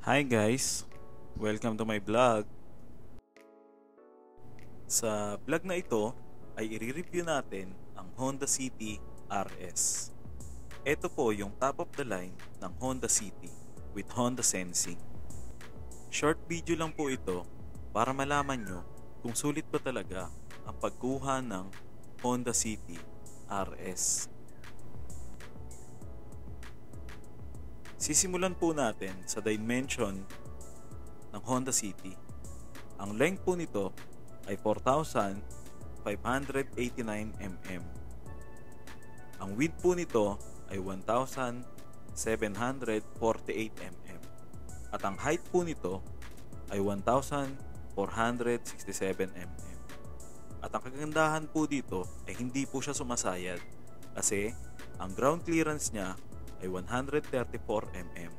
Hi guys! Welcome to my vlog. Sa vlog na ito ay i-review natin ang Honda City RS. Ito po yung top of the line ng Honda City with Honda Sensing. Short video lang po ito para malaman nyo kung sulit ba talaga ang pagkuha ng Honda City RS. Sisimulan po natin sa dimension ng Honda City. Ang length po nito ay 4,589 mm. Ang width po nito ay 1,748 mm. At ang height po nito ay 1,467 mm. At ang kagandahan po dito ay hindi po siya sumasayad kasi ang ground clearance niya ay 134 mm.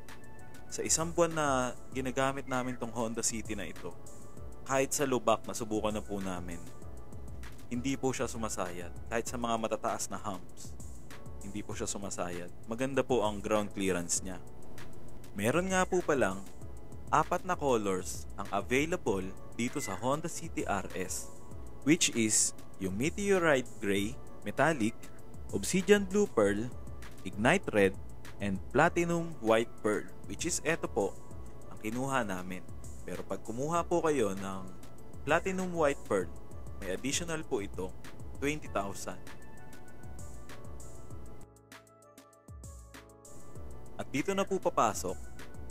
Sa isang buwan na ginagamit namin tong Honda City na ito, kahit sa lubak nasubukan na po namin, hindi po siya sumasayad. Kahit sa mga matataas na humps, hindi po siya sumasayad. Maganda po ang ground clearance niya. Meron nga po palang 4 na colors ang available dito sa Honda City RS, which is yung Meteorite Gray, Metallic, Obsidian Blue Pearl, Ignite Red, and Platinum White Pearl, which is eto po ang kinuha namin. Pero pag kumuha po kayo ng Platinum White Pearl, may additional po itong 20,000. At dito na po papasok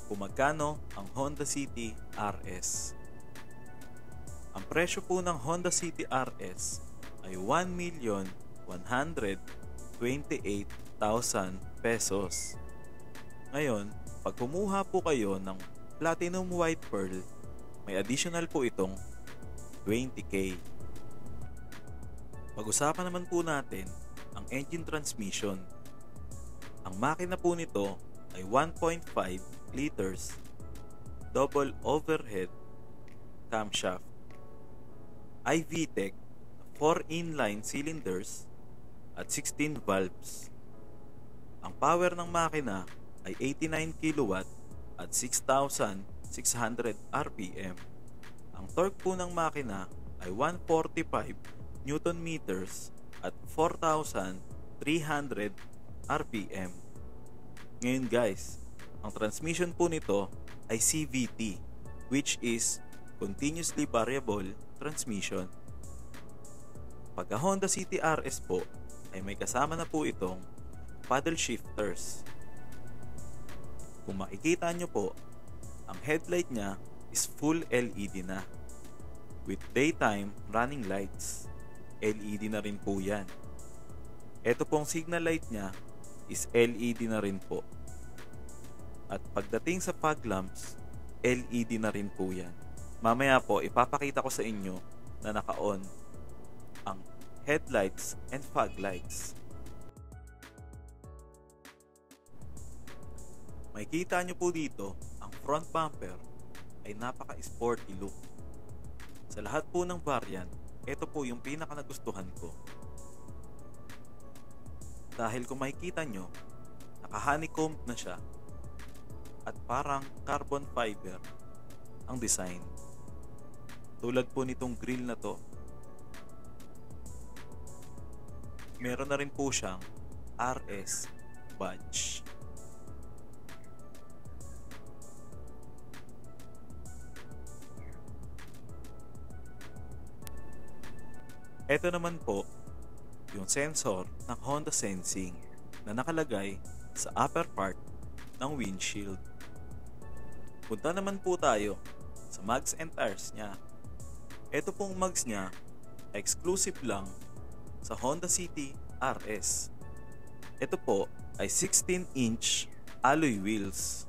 kung magkano ang Honda City RS. Ang presyo po ng Honda City RS ay 1,128,000 pesos. Ngayon, pag kumuha po kayo ng Platinum White Pearl, may additional po itong 20k. Pag-usapan naman po natin ang engine transmission. Ang makina po nito ay 1.5 liters double overhead camshaft. iVTEC 4 inline cylinders at 16 valves. Ang power ng makina ay 89 kW at 6,600 RPM. Ang torque po ng makina ay 145 Nm at 4,300 RPM. Ngayon guys, ang transmission po nito ay CVT, which is Continuously Variable Transmission. Pagka Honda City RS po ay may kasama na po itong paddle shifters. Kung makikita nyo po, ang headlight niya is full LED na with daytime running lights. LED na rin po yan. Ito pong signal light niya is LED na rin po. At pagdating sa fog lamps, LED na rin po yan. Mamaya po ipapakita ko sa inyo na naka-on ang headlights and fog lights. Makikita nyo po dito, ang front bumper ay napaka-sporty look. Sa lahat po ng variant, ito po yung pinaka nagustuhan ko. Dahil kung makikita nyo, naka-honeycombed na siya at parang carbon fiber ang design. Tulad po nitong grill na to. Meron na rin po siyang RS badge. Ito naman po yung sensor ng Honda Sensing na nakalagay sa upper part ng windshield. Punta naman po tayo sa mags and tires niya. Ito pong mags niya exclusive lang sa Honda City RS. Ito po ay 16-inch alloy wheels.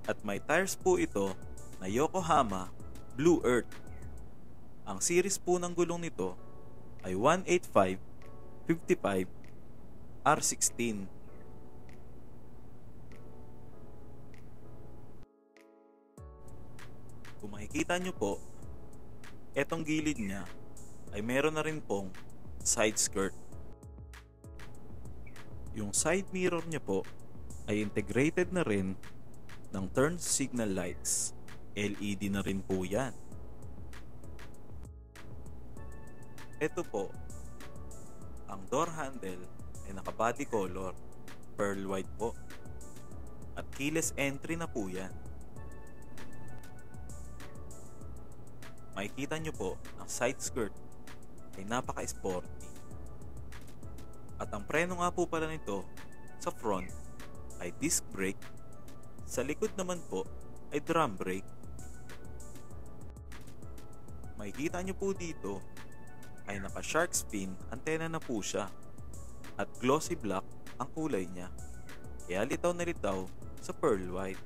At may tires po ito na Yokohama Blue Earth. Ang series po ng gulong nito ay 185/55 R16. Kung makikita nyo po, etong gilid niya ay meron na rin pong side skirt. Yung side mirror niya po ay integrated na rin ng turn signal lights. LED na rin po yan. Ito po, ang door handle ay naka-body color, pearl white po. At keyless entry na po yan. Makikita nyo po, ang side skirt ay napaka-sporty. At ang preno nga po pala nito sa front ay disc brake, sa likod naman po ay drum brake. Makikita nyo po dito ay naka shark fin antenna na po siya at glossy black ang kulay niya, kaya litaw na litaw sa pearl white.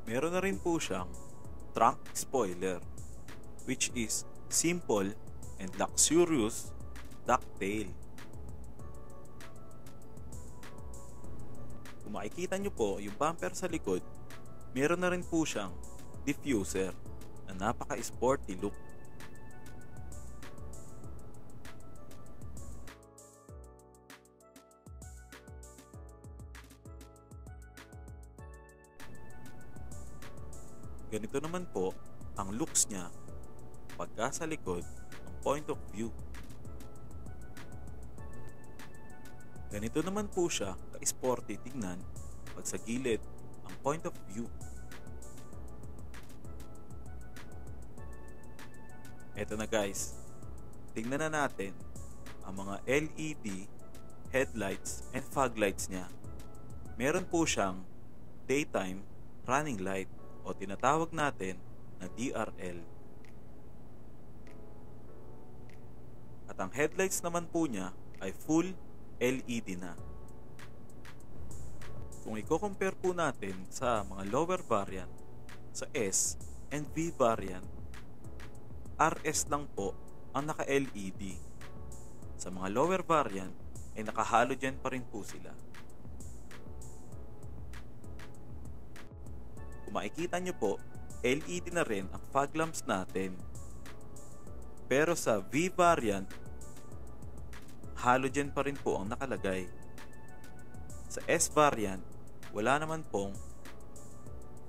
Meron na rin po siyang trunk spoiler, which is simple and luxurious ducktail. Kung makikita nyo po yung bumper sa likod, meron na rin po siyang diffuser na napaka-sporty look. Ganito naman po ang looks niya pagka sa likod ng point of view. Ganito naman po siya ka-sporty tingnan pag sa gilid ang point of view. Eto na guys, tingnan na natin ang mga LED headlights and fog lights niya. Meron po siyang daytime running light o tinatawag natin na DRL. At ang headlights naman po niya ay full LED na. Kung i-compare po natin sa mga lower variant, sa S and V variant, RS lang po ang naka-LED. Sa mga lower variant ay naka-halogen pa rin po sila. Kung makikita nyo po, LED na rin ang fog lamps natin. Pero sa V variant, halogen pa rin po ang nakalagay. Sa S variant, wala naman pong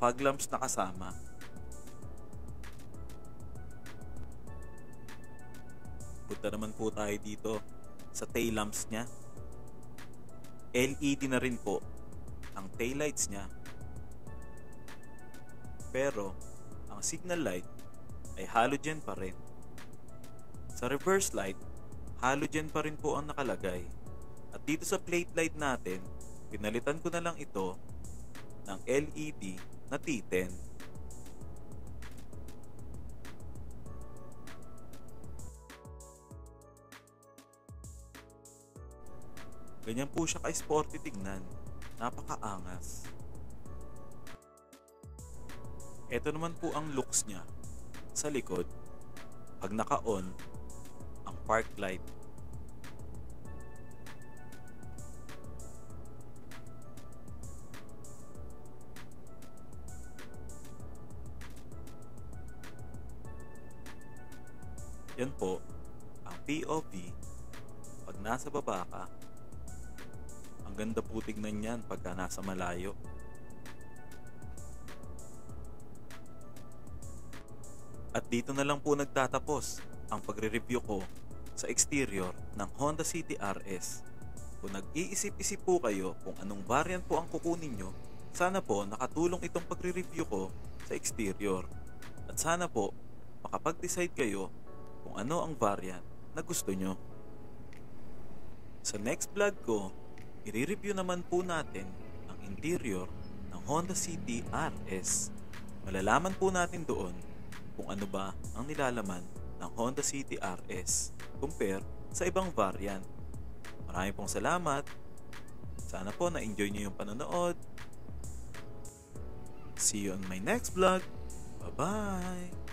fog lamps na kasama. Punta naman po tayo dito sa tail lamps niya. LED na rin po ang tail lights niya. Pero ang signal light ay halogen pa rin. Sa reverse light, halogen pa rin po ang nakalagay. At dito sa plate light natin, pinalitan ko na lang ito ng LED na T10. Ganyan po siya ka-sporty tignan. Napakaangas. Ito naman po ang looks niya sa likod pag naka-on ang park light. Yan po ang POV pag nasa baba ka. Ang ganda po tignan yan pagka nasa malayo. At dito na lang po nagtatapos ang pagre-review ko sa exterior ng Honda City RS. Kung nag-iisip-isip po kayo kung anong variant po ang kukunin nyo, sana po nakatulong itong pagre-review ko sa exterior. At sana po makapag-decide kayo kung ano ang variant na gusto nyo. Sa next vlog ko, i-review naman po natin ang interior ng Honda City RS. Malalaman po natin doon kung ano ba ang nilalaman ng Honda City RS compare sa ibang variant. Maraming pong salamat. Sana po na-enjoy nyo yung panonood. See you on my next vlog. Bye-bye!